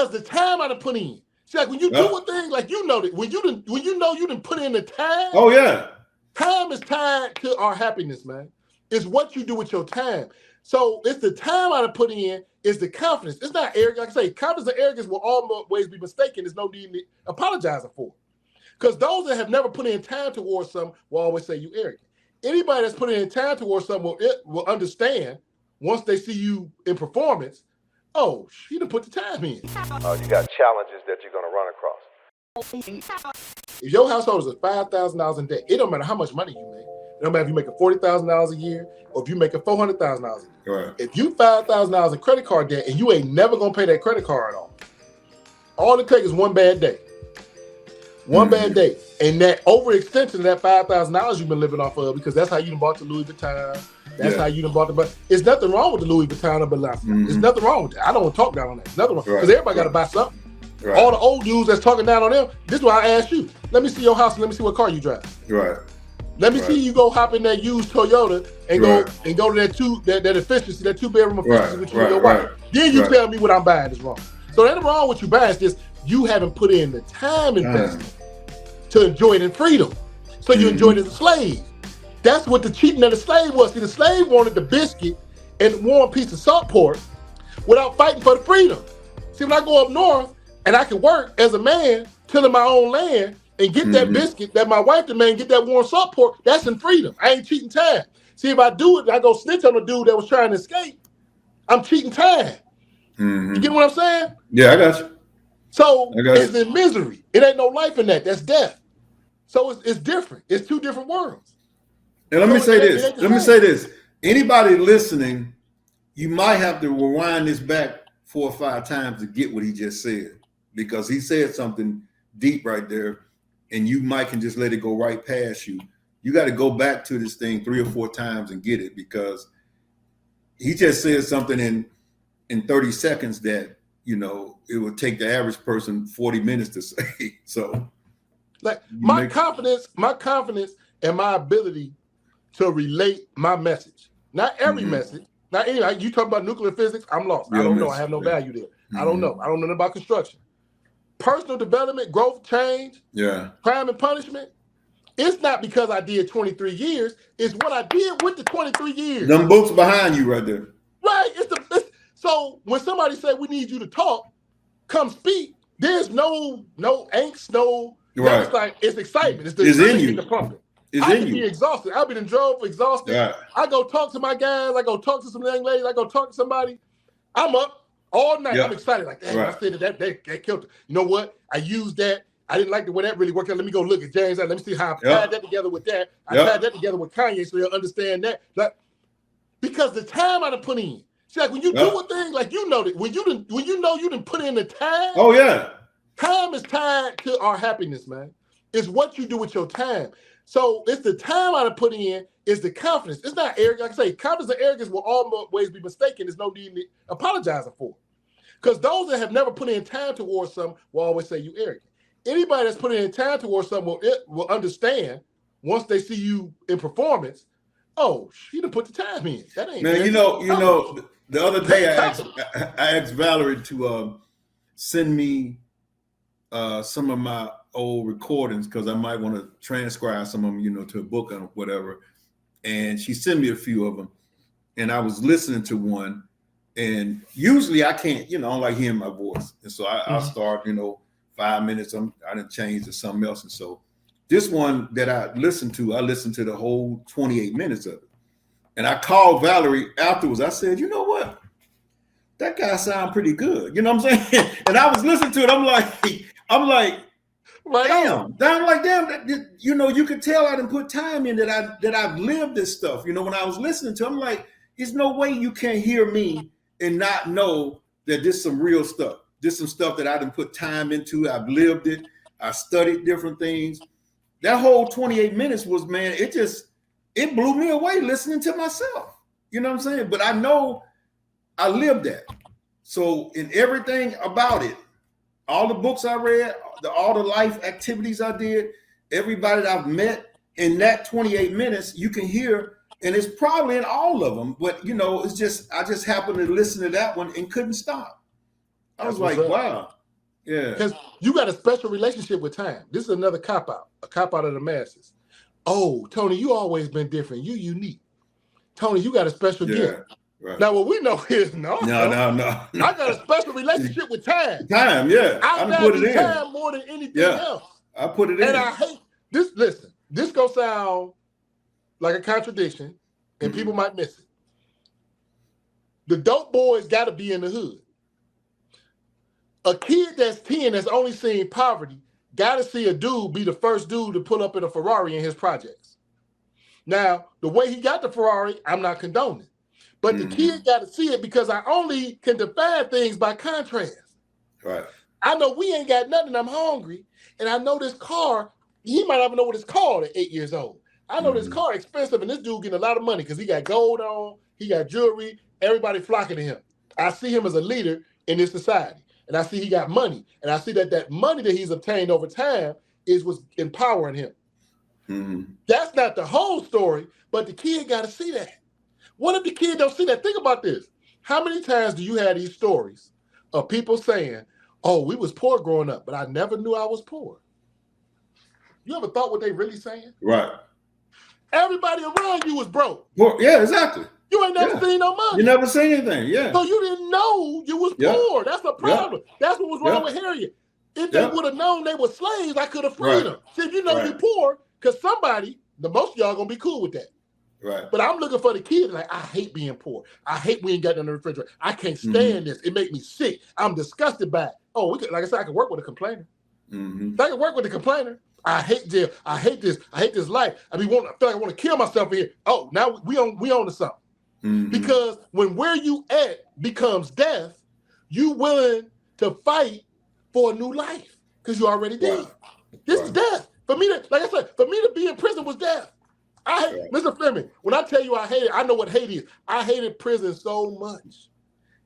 Because the time I done put in. See, like when you do a thing, like you know that when you know you done put in the time. Oh yeah. Time is tied to our happiness, man. It's what you do with your time. So it's the time I done put in, is the confidence. It's not arrogance. Like I say, confidence and arrogance will always be mistaken. There's no need to apologizing for. Because those that have never put in time towards something will always say you arrogant. Anybody that's putting in time towards something will understand once they see you in performance. Oh, you done put the time in. You got challenges that you're going to run across. If your household is $5,000 in debt, it don't matter how much money you make. It don't matter if you make $40,000 a year or if you make $400,000 a year. Right. If you $5,000 in credit card debt and you ain't never gonna pay that credit card off, all it takes is one bad day. One bad day. And that overextension of that $5,000 you've been living off of, because that's how you done bought the Louis Vuitton. That's how you done bought the. But there's nothing wrong with the Louis Vuitton or Balenciaga. There's nothing wrong with that. I don't want to talk down on that. There's nothing wrong because everybody got to buy something. Right. All the old dudes that's talking down on them. This is why I asked you. Let me see your house and let me see what car you drive. Right. Let me see you go hop in that used Toyota and go to that efficiency, that 2-bedroom efficiency with you and your wife. Then you tell me what I'm buying is wrong. So nothing wrong with you buying. It's just you haven't put in the time investment to enjoy it in freedom. So you enjoy it as a slave. That's what the cheating of the slave was. See, the slave wanted the biscuit and warm piece of salt pork without fighting for the freedom. See, when I go up north and I can work as a man, tilling my own land and get that biscuit that my wife demand, get that warm salt pork, that's in freedom. I ain't cheating time. See, if I do it, I go snitch on the dude that was trying to escape, I'm cheating time. You get what I'm saying? Yeah, I got you. So it's in misery. It ain't no life in that. That's death. So it's different. It's two different worlds. And let me say this. Anybody listening, you might have to rewind this back 4 or 5 times to get what he just said, because he said something deep right there, and you might can just let it go right past you. You got to go back to this thing 3 or 4 times and get it, because he just said something in 30 seconds that, you know, it would take the average person 40 minutes to say. So like my confidence and my ability to relate my message. Not every message. Not any. You talk about nuclear physics, I'm lost. I don't know. I have no value there. I don't know. I don't know nothing about construction. Personal development, growth, change, crime and punishment. It's not because I did 23 years. It's what I did with the 23 years. Them books behind you right there. Right. So when somebody say we need you to talk, come speak, there's no angst, it's like it's excitement. It's in you. The pumping. I can be exhausted. I've been in drove exhausted. Yeah. I go talk to my guys. I go talk to some young ladies. I go talk to somebody. I'm up all night. I'm excited. Like, dang, I said that killed it. You know what? I used that. I didn't like the way that really worked out. Let me go look at James. Let me see how I tied that together with that. I tied that together with Kanye so he'll understand that. Like, because the time I done put in. See, like when you do a thing, like you know that when you know you done put in the time. Oh yeah. Time is tied to our happiness, man. It's what you do with your time. So it's the time I done put in, is the confidence. It's not arrogance. Like I say, confidence and arrogance will always be mistaken. There's no need to apologizing for. Because those that have never put in time towards something will always say you arrogant. Anybody that's putting in time towards something will understand once they see you in performance. Oh, you done put the time in. That ain't man. You know. The other day I asked Valerie to send me some of my old recordings, because I might want to transcribe some of them, you know, to a book or whatever. And she sent me a few of them, and I was listening to one. And usually I can't, you know, I don't like hearing my voice, and so I'll start, you know, 5 minutes. I didn't change to something else, and so this one that I listened to the whole 28 minutes of it. And I called Valerie afterwards. I said, you know what? That guy sound pretty good. You know what I'm saying? And I was listening to it. I'm like, damn. You know, you could tell I didn't put time in that I've lived this stuff. You know, when I was listening to it, I'm like, there's no way you can hear me and not know that this is some real stuff. This is some stuff that I didn't put time into. I've lived it. I studied different things. That whole 28 minutes was, man, it blew me away listening to myself. You know what I'm saying? But I know I lived that. So in everything about it, all the books I read, all the life activities I did, everybody that I've met, in that 28 minutes, you can hear, and it's probably in all of them, but you know, it's just, I just happened to listen to that one and couldn't stop. I was like, wow. Yeah. Because you got a special relationship with time. This is another cop-out, a cop-out of the masses. Oh, Tony, you always been different. You unique. Tony, you got a special gift. Right. Now, what we know is, no. I got a special relationship with time. Time, yeah. I value time more than anything else. I put it in. And I hate this. Listen, this gonna sound like a contradiction, and people might miss it. The dope boys got to be in the hood. A kid that's 10 that's only seen poverty got to see a dude be the first dude to pull up in a Ferrari in his projects. Now, the way he got the Ferrari, I'm not condoning. But the kid got to see it because I only can define things by contrast. Right. I know we ain't got nothing. I'm hungry. And I know this car, he might not even know what it's called at 8 years old. I know this car expensive and this dude getting a lot of money because he got gold on, he got jewelry, everybody flocking to him. I see him as a leader in this society. And I see he got money. And I see that money that he's obtained over time is what's empowering him. That's not the whole story, but the kid got to see that. What if the kid don't see that? Think about this. How many times do you have these stories of people saying, oh, we was poor growing up, but I never knew I was poor? You ever thought what they really saying? Right. Everybody around you was broke. Well, yeah, exactly. You ain't never seen no money. You never seen anything, yeah. So you didn't know you was poor. That's the problem. That's what was wrong with Harriet. If they would have known they were slaves, I could have freed them. See, if you know you're poor, because somebody, the most of y'all gonna be cool with that. Right. But I'm looking for the kid, like, I hate being poor. I hate we ain't got nothing in the refrigerator. I can't stand this. It make me sick. I'm disgusted by it. Oh, like I said, I can work with a complainer. I can work with a complainer. I hate jail. I hate this. I hate this life. I feel like I want to kill myself here. Oh, now we on to something. Because when where you at becomes death, you willing to fight for a new life because you already did. This is death. For me to, like I said, for me to be in prison was death. I hate, Mr. Fleming, when I tell you I hate it, I know what hate is. I hated prison so much.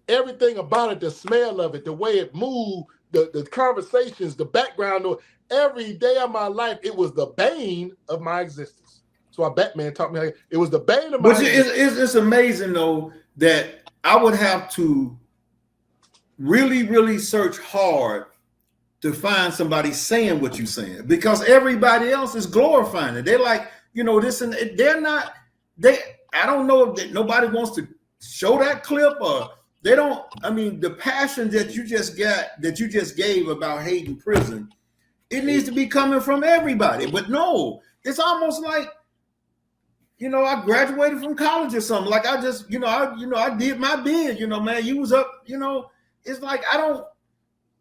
Everything about it, the smell of it, the way it moved, the conversations, the background, every day of my life, it was the bane of my existence. So our Batman taught me how it was the bane of my existence. It's amazing, though, that I would have to really, really search hard to find somebody saying what you're saying, because everybody else is glorifying it. They're like, this, and they're not, I don't know if nobody wants to show that clip, or they don't. I mean, the passion that you just gave about hating prison, it needs to be coming from everybody. But no, it's almost like, I graduated from college or something. Like I just, I did my bid, man, you was up, it's like, I don't,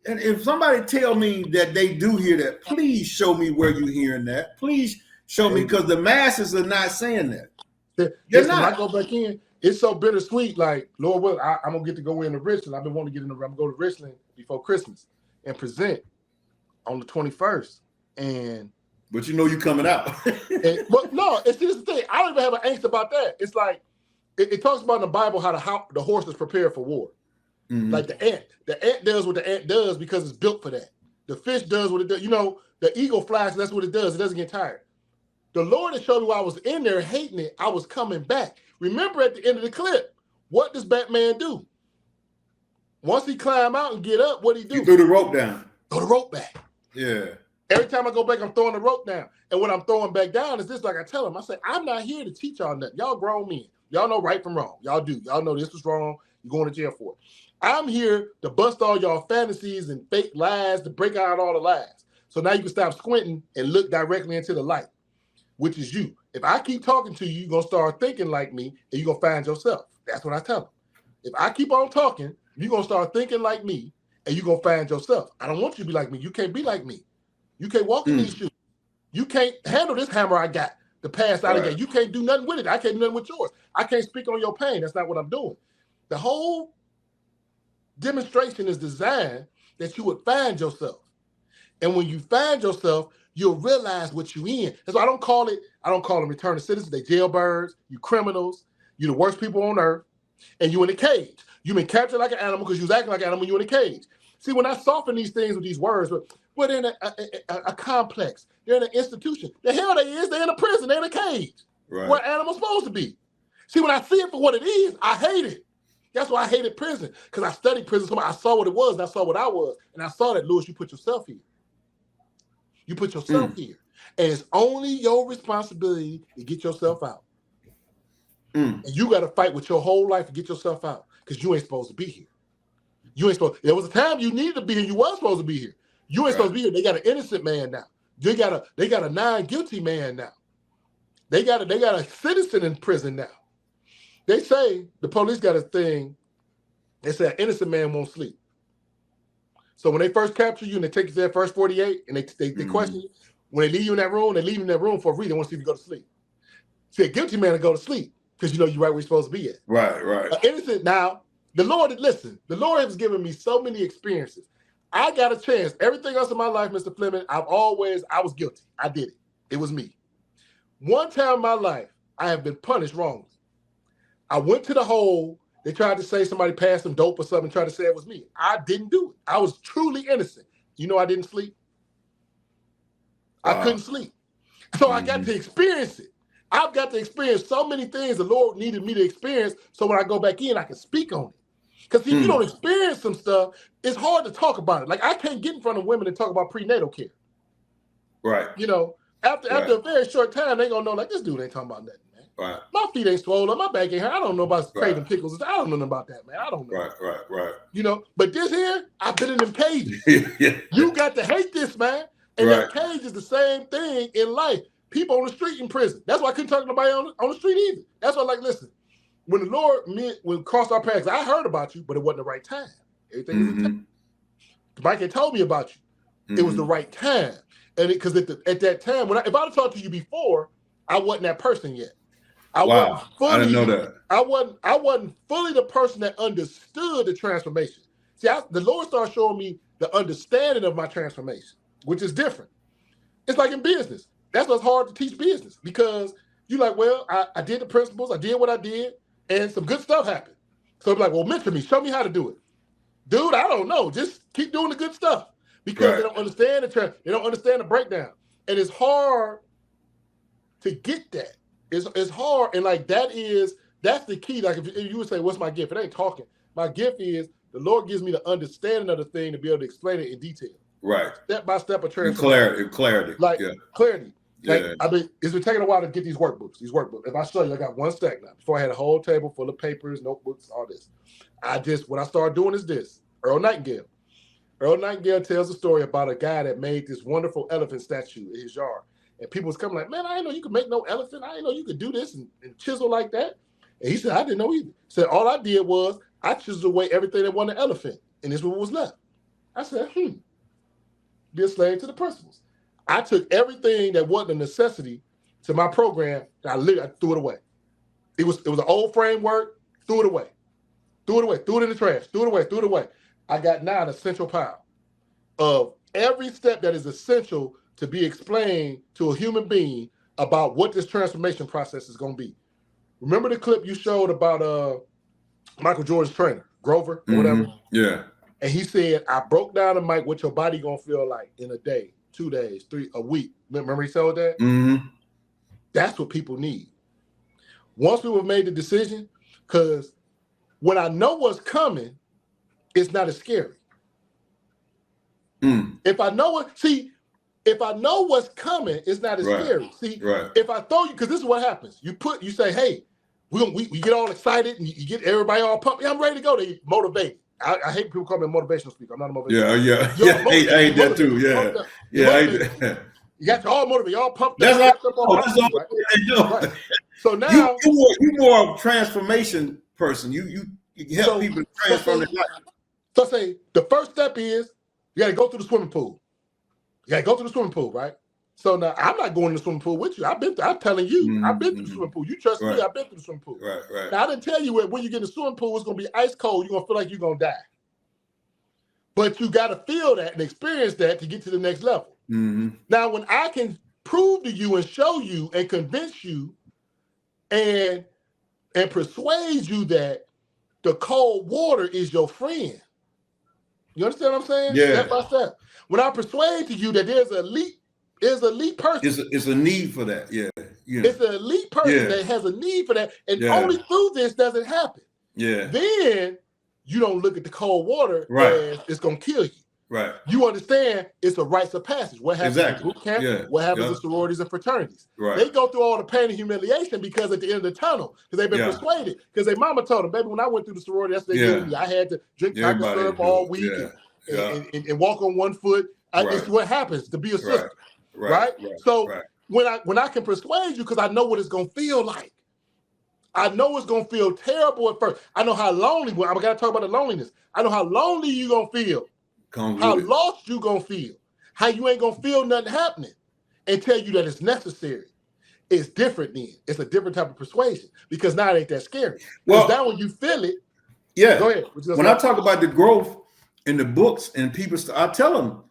and if somebody tell me that they do hear that, please show me where you're hearing that. Please show me, because the masses are not saying that. They're not. When I go back in, it's so bittersweet. Like, Lord willing, I'm gonna get to go into Richland. I've been wanting to get I'm gonna go to Richland before Christmas and present on the 21st. But you coming out. But no, it's this thing. I don't even have an angst about that. It's like it talks about in the Bible how the horse is prepared for war. Like the ant does what the ant does because it's built for that. The fish does what it does. The eagle flies, that's what it does. It doesn't get tired. The Lord has showed me while I was in there hating it, I was coming back. Remember at the end of the clip, what does Batman do? Once he climb out and get up, what do he do? He threw the rope down. Throw the rope back. Yeah. Every time I go back, I'm throwing the rope down. And when I'm throwing back down, is this like I tell him, I say, I'm not here to teach y'all nothing. Y'all grown men. Y'all know right from wrong. Y'all do. Y'all know this was wrong. You're going to jail for it. I'm here to bust all y'all fantasies and fake lies, to break out all the lies. So now you can stop squinting and look directly into the light, which is you. If I keep talking to you, you're going to start thinking like me, and you're going to find yourself. That's what I tell them. If I keep on talking, you're going to start thinking like me, and you're going to find yourself. I don't want you to be like me. You can't be like me. You can't walk in these shoes. You can't handle this hammer I got to pass out again. You can't do nothing with it. I can't do nothing with yours. I can't speak on your pain. That's not what I'm doing. The whole demonstration is designed that you would find yourself. And when you find yourself, you'll realize what you in. That's why I don't call them returning citizens. They jailbirds, you criminals, you the worst people on earth, and you in a cage. You've been captured like an animal because you was acting like an animal, you in a cage. See, when I soften these things with these words, but they're in a complex, they're in an institution. The hell they is, they're in a prison, they're in a cage. Right. Where animals supposed to be. See, when I see it for what it is, I hate it. That's why I hated prison, because I studied prison. So I saw what it was, and I saw what I was. And I saw that, Lewis, you put yourself here. You put yourself here. And it's only your responsibility to get yourself out. And you got to fight with your whole life to get yourself out, because you ain't supposed to be here. You ain't supposed. There was a time you needed to be here. You was supposed to be here. You ain't supposed to be here. They got an innocent man now. They got a non-guilty man now. They got a citizen in prison now. They say the police got a thing. They say an innocent man won't sleep. So when they first capture you and they take you to that first 48 and they question you, when they leave you in that room, they leave you in that room for a reason. They want to see if you go to sleep. See, a guilty man will go to sleep because you know you're right where you're supposed to be at. Right. Innocent now, the Lord has given me so many experiences. I got a chance. Everything else in my life, Mr. Fleming, I was guilty. I did it. It was me. One time in my life, I have been punished wrongly. I went to the hole. They tried to say somebody passed some dope or something, tried to say it was me. I didn't do it. I was truly innocent. You know I didn't sleep? I couldn't sleep. So I got to experience it. I've got to experience so many things the Lord needed me to experience, so when I go back in, I can speak on it. Because if you don't experience some stuff, it's hard to talk about it. Like, I can't get in front of women and talk about prenatal care. Right. You know, after a very short time, they gonna know, like, this dude ain't talking about nothing, man. Right. My feet ain't swollen, my back ain't hurt. I don't know about craving pickles. I don't know nothing about that, man. I don't know. Right. You know, but this here, I've been in them cages. Yeah. You got to hate this, man. And that cage is the same thing in life. People on the street in prison. That's why I couldn't talk to nobody on the street either. That's why, like, listen, when the Lord when crossed our paths, I heard about you, but it wasn't the right time. Everything was the time. Mike had told me about you. It was the right time. And because at that time, if I'd have talked to you before, I wasn't that person yet. I didn't know that. I wasn't fully the person that understood the transformation. See, the Lord started showing me the understanding of my transformation, which is different. It's like in business. That's what's hard to teach business, because you're like, well, I did the principles, I did what I did, and some good stuff happened. So I'm like, well, mentor me, show me how to do it. Dude, I don't know. Just keep doing the good stuff, because they don't understand they don't understand the breakdown. And it's hard to get that. It's hard. And like that's the key. Like if you would say, what's my gift? It ain't talking. My gift is the Lord gives me the understanding of the thing to be able to explain it in detail. Right. Step by step of transformation. Clarity. Like clarity. Like, it's been taking a while to get these workbooks. If I show you, I got one stack now. Before I had a whole table full of papers, notebooks, all this. What I started doing is this. Earl Nightingale. Earl Nightingale tells a story about a guy that made this wonderful elephant statue in his yard. And people was coming like, man, I didn't know you could make no elephant. I didn't know you could do this and chisel like that. And he said, I didn't know either. He said, all I did was I chiseled away everything that wasn't an elephant. And this what was left. I said, be a slave to the principles. I took everything that wasn't a necessity to my program, and I threw it away. It was an old framework, threw it away. Threw it in the trash, threw it away. I got now an essential pile of every step that is essential to be explained to a human being about what this transformation process is going to be. Remember the clip you showed about Michael Jordan's trainer, Grover, or whatever? Yeah. And he said, I broke down the mic what your body going to feel like in a day, 2 days, a week. Remember he said that? That's what people need. Once we have made the decision, because when I know what's coming, it's not as scary. If I know what's coming, it's not as scary. See, if I throw you, because this is what happens. You say, hey, we get all excited and you get everybody all pumped. Yeah, I'm ready to go. They motivate. I hate people call me a motivational speaker. I'm not a motivational speaker. I hate that too. You got you all motivated, all pumped up. Right? So now you more of a transformation person. You help people transform their life. So say the first step is you got to go through the swimming pool. Right? So now I'm not going to the swimming pool with you. I'm telling you, I've been through the swimming pool. You trust me, I've been through the swimming pool. Right. Now I didn't tell you when you get in the swimming pool, it's gonna be ice cold. You're gonna feel like you're gonna die. But you gotta feel that and experience that to get to the next level. Now, when I can prove to you and show you and convince you and persuade you that the cold water is your friend. You understand what I'm saying? Yeah. Step by step. When I persuade to you that there's an elite person. It's a need for that. Yeah. It's an elite person that has a need for that. And only through this does it happen. Yeah. Then you don't look at the cold water as it's gonna kill you. Right. You understand it's a rites of passage. What happens in boot camp? What happens in sororities and fraternities? Right. They go through all the pain and humiliation because at the end of the tunnel, because they've been persuaded. Because their mama told them, baby, when I went through the sorority, that's what they gave me. I had to drink chocolate syrup all week and walk on one foot. It's what happens to be a sister. Right. So when I can persuade you, because I know what it's gonna feel like. I know it's gonna feel terrible at first. I know how lonely. I gotta talk about the loneliness. I know how lonely you gonna feel. How lost you gonna feel, how you ain't gonna feel nothing happening, and tell you that it's necessary. It's different then. It's a different type of persuasion because now it ain't that scary. Well, now when you feel it, go ahead. When I talk about the growth in the books and people, I tell them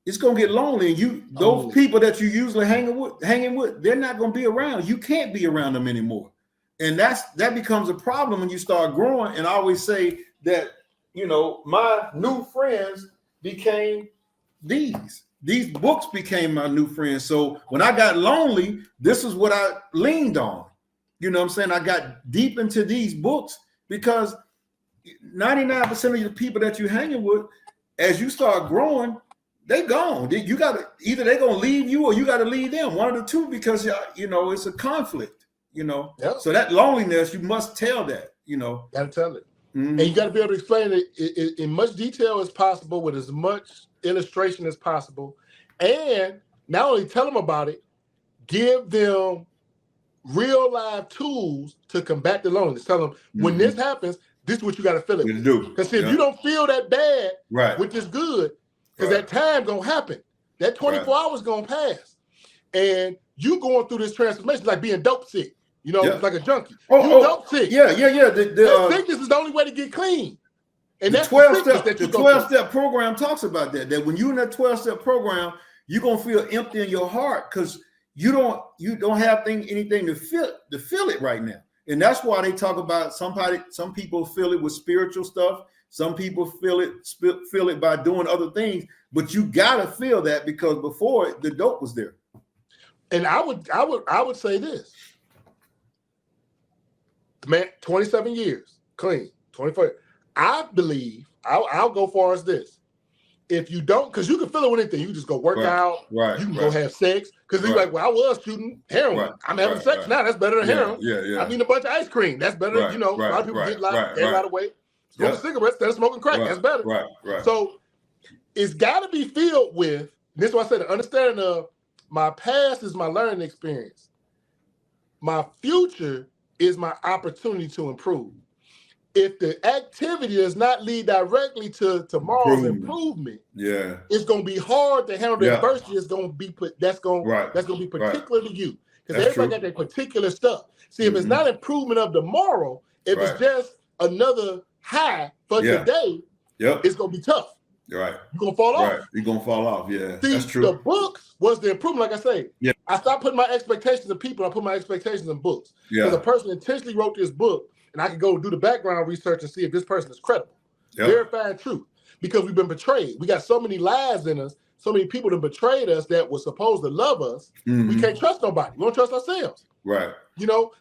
it's gonna get lonely. And those people that you usually hanging with, they're not gonna be around. You can't be around them anymore, and that becomes a problem when you start growing. And I always say that my new friends became these books became my new friends. So when I got lonely, this is what I leaned on. You know what I'm saying? I got deep into these books because 99% of the people that you're hanging with, as you start growing, they gone. You got to either they're gonna leave you or you got to leave them. One of the two, because it's a conflict. So that loneliness, you must tell that. Gotta tell it. And you got to be able to explain it in much detail as possible with as much illustration as possible. And not only tell them about it, give them real live tools to combat the loneliness. Tell them when this happens, this is what you got to feel it. Because if you don't feel that bad, which is good, because that time going to happen. That 24 hours going to pass. And you going through this transformation like being dope sick. It's like a junkie. You dope sick. Yeah. The sickness is the only way to get clean. And that's the 12-step program talks about that. That when you're in that 12-step program, you're gonna feel empty in your heart because you don't have anything to feel it right now. And that's why they talk about some people feel it with spiritual stuff. Some people feel it by doing other things. But you gotta feel that because before the dope was there. And I would say this. Man, 27 years clean, 24. I believe I'll go far as this. If you don't, because you can feel it with anything, you can just go work out, you can go have sex. Because you're like, well, I was shooting heroin. I'm having sex now. That's better than heroin. I'm eating a bunch of ice cream. That's better than, a lot of people get a lot of weight. Smoking cigarettes instead of smoking crack. That's better. So it's got to be filled with, this is why I said the understanding of my past is my learning experience. My future is my opportunity to improve. If the activity does not lead directly to tomorrow's improvement, it's going to be hard to handle the adversity. It's going to be that's going to be particular to you because everybody got their particular stuff. See, if it's not improvement of tomorrow, if it's just another high for today, it's going to be tough. Right. You're going to fall off. You're going to fall off. Yeah. See, that's true. The books was the improvement, like I say. I stopped putting my expectations in people. I put my expectations in books. Because a person intentionally wrote this book, and I could go do the background research and see if this person is credible. Verifying truth. Because we've been betrayed. We got so many lies in us, so many people that betrayed us that were supposed to love us. We can't trust nobody. We don't trust ourselves. Right.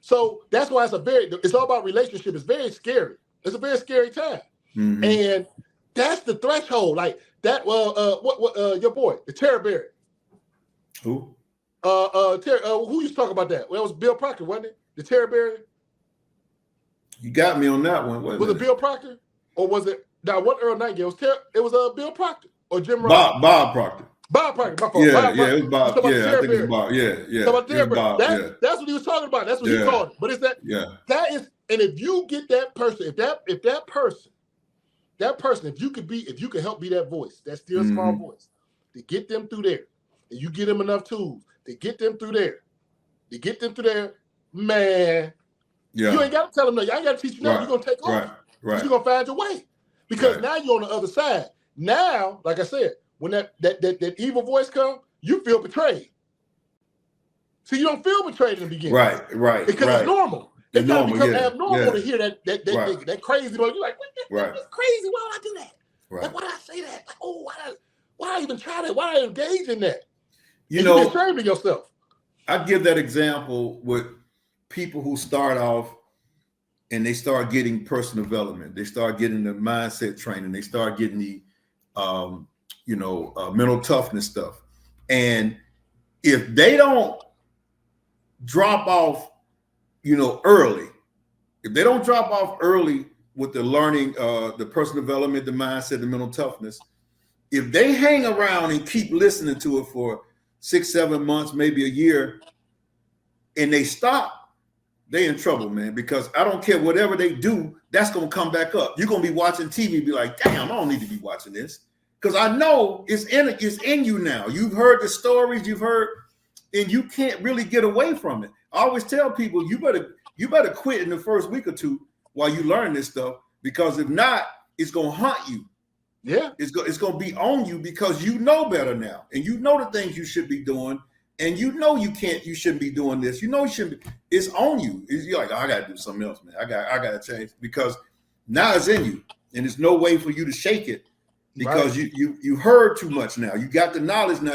So that's why it's all about relationship. It's very scary. It's a very scary time. And that's the threshold. Like that, your boy, the Terror Berry. Who? Who used to talk about that? Well, it was Bill Proctor, wasn't it? The Terror Berry? You got me on that one. Was it Bill Proctor? Or was it, what Earl Nightingale? It was Bill Proctor or Jim Ross? Bob Proctor. Bob Proctor, my fault. It was Bob. I think it's Bob. That's what he was talking about. That's what he called it. But it's that. That is, and if you get that person, if that person, if you could help be that voice, that still small voice, to get them through there, and you get them enough tools to get them through there, man. You ain't got to tell them no. I ain't got to teach you nothing. You're gonna take off. You're gonna find your way because now you're on the other side. Now, like I said, when that evil voice comes, you feel betrayed. See, you don't feel betrayed in the beginning, right? Because it's normal. It's got to become abnormal to hear that crazy voice. You're like, that's crazy. Why would I do that? Like, why did I say that? Like, oh, why did I even try that? Why did I engage in that? You're ashamed of yourself. I give that example with people who start off and they start getting personal development. They start getting the mindset training. They start getting the, mental toughness stuff. And if they don't drop off, early, if they don't drop off early with the learning, the personal development, the mindset, the mental toughness, if they hang around and keep listening to it for 6-7 months, maybe a year, and they stop, they in trouble, man, because I don't care whatever they do, that's going to come back up. You're going to be watching TV and be like, damn, I don't need to be watching this, because I know it's in you now. You've heard the stories, and you can't really get away from it. I always tell people, you better quit in the first week or two while you learn this stuff, because if not, it's going to haunt you. Yeah, it's going to be on you, because you know better now, and you know the things you should be doing, and you shouldn't be doing this. You shouldn't be. It's on you. You're like, oh, I got to do something else, man. I got to change, because now it's in you, and there's no way for you to shake it, because you heard too much now. You got the knowledge now.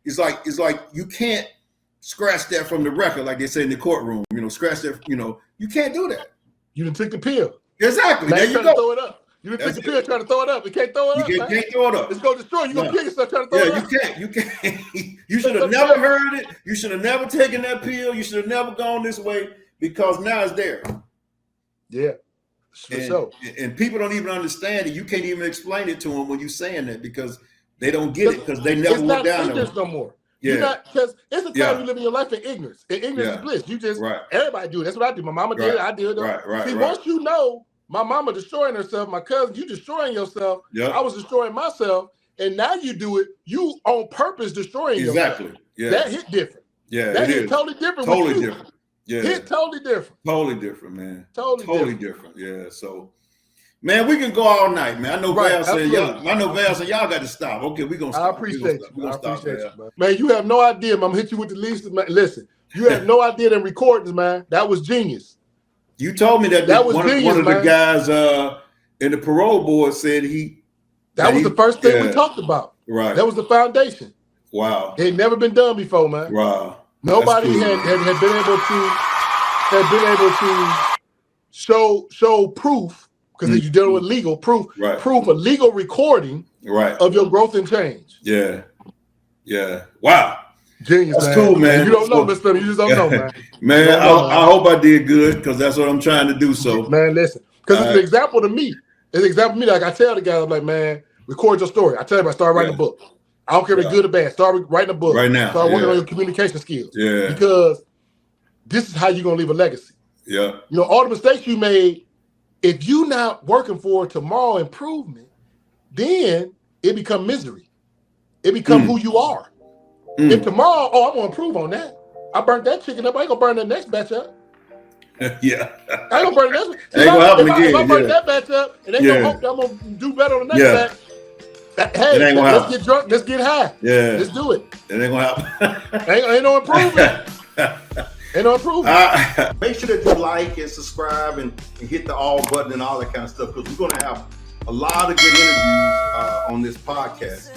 It's like you can't scratch that from the record, like they say in the courtroom. Scratch that. You can't do that. You done took the pill. Exactly. Now there you go. throw it up. You done took the pill trying to throw it up. You can't throw it up. You can't throw it up. It's going to destroy you. You're going to kill yourself trying to throw it up. You can't. You should have never heard it. You should have never taken that pill. You should have never gone this way, because now it's there. Yeah. And people don't even understand it. You can't even explain it to them when you're saying that, because they don't get it, because they never went down there. No more. Yeah. Because it's a time you live in your life in ignorance. And ignorance is bliss. You just, everybody do it. That's what I do. My mama did it. I did it. Right. See, once you know, my mama destroying herself, my cousin, you destroying yourself. Yep. I was destroying myself. And now you do it, you on purpose destroying yourself. Exactly. Yeah. That hit different. Yeah. That hit totally different. Totally different. Yeah. Hit totally different. Totally different, man. Totally different. Yeah. So, man, we can go all night, man. I know Val saying y'all got to stop. Okay, we're gonna stop. I appreciate you. Man, you have no idea. I'm gonna hit you with the least. Listen, you have no idea them recordings, man. That was genius. You told me that was one of the guys in the parole board said that was the first thing we talked about. Right. That was the foundation. Wow. It had never been done before, man. Wow. Nobody had been able to show proof, because you're dealing with legal proof, proof of legal recording of your growth and change. Yeah. Yeah. Wow. Genius. That's cool, man. You don't know, Mr. You just don't know, man. Man, I hope I did good, because that's what I'm trying to do. So, man, listen, because it's an example to me. It's an example to me. Like I tell the guys, I'm like, man, record your story. I tell them I start writing a book. I don't care if it's good or bad. Start writing a book right now. Start working on your communication skills. Yeah. Because this is how you're gonna leave a legacy. Yeah. All the mistakes you made, if you're not working for tomorrow improvement, then it become misery. It become who you are. If tomorrow, I'm gonna improve on that. I burnt that chicken up. I ain't gonna burn that next batch up. Yeah. I ain't gonna burn that. Ain't gonna happen again. If I burn that batch up, and they gonna hope that I'm gonna do better on the next batch. Hey, let's get drunk. Let's get high. Yeah. Let's do it. It ain't gonna happen. ain't no improvement. Ain't no improvement. Make sure that you like and subscribe and hit the all button and all that kind of stuff, because we're gonna have a lot of good interviews on this podcast.